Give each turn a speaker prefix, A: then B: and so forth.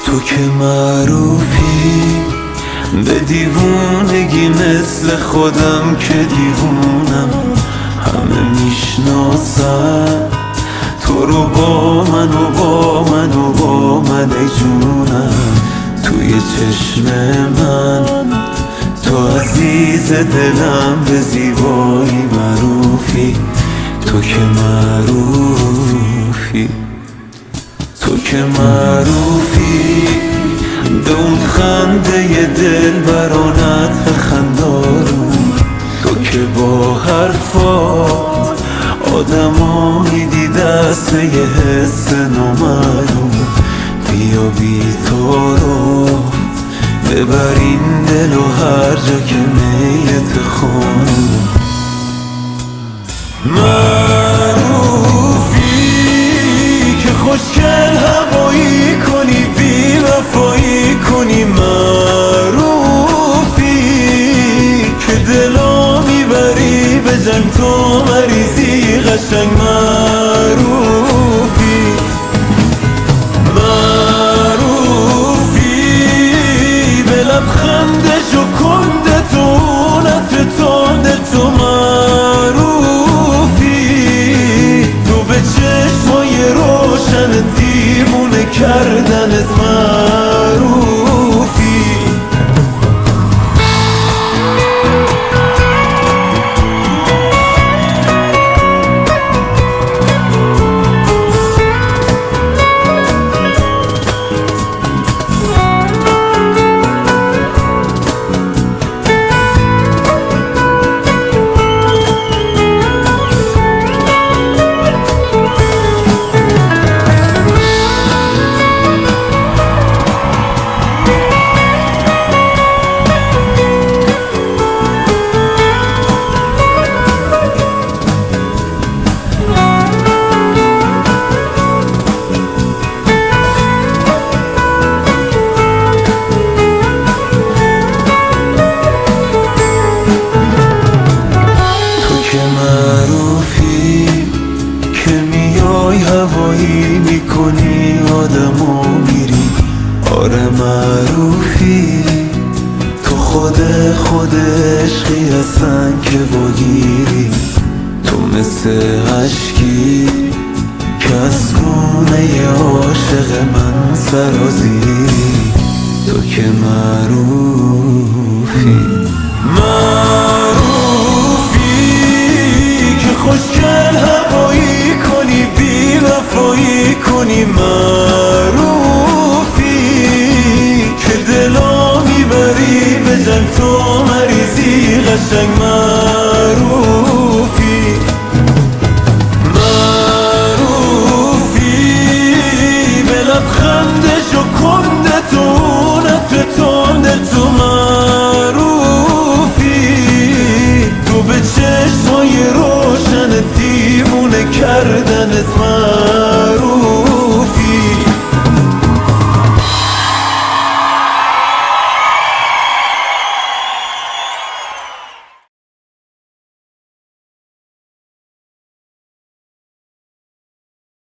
A: تو که معروفی به دیوونگی مثل خودم که دیوونم، همه میشناسن تو رو با من و با من و با من ای جونم. توی چشم من تو عزیز دلم، به زیبایی معروفی. تو که معروفی، تو که معروفی به اون خنده دل برانت خندارون. تو که با حرفات آدما میدی دست به یه حس نامعلوم. بیا بی تو رو ببر این دل و هر جا که میلت خانم. معروفی که خوشگل هوایی کنی، بی وفایی کنی. معروفی که دلا میبری به جنگ تو مریضی قشنگ. معروفی، معروفی به لبخند ژوکند تو، نطر تند تو. معروفی تو به چشمای روشن دیوونه کردنت. معروفی که میای هوایی میکنی آدمو میری. آره معروفی تو خود عشقی هستن که بگیری. تو مثل عشقی که از گونه عاشق من سرازیری. تو که معروفی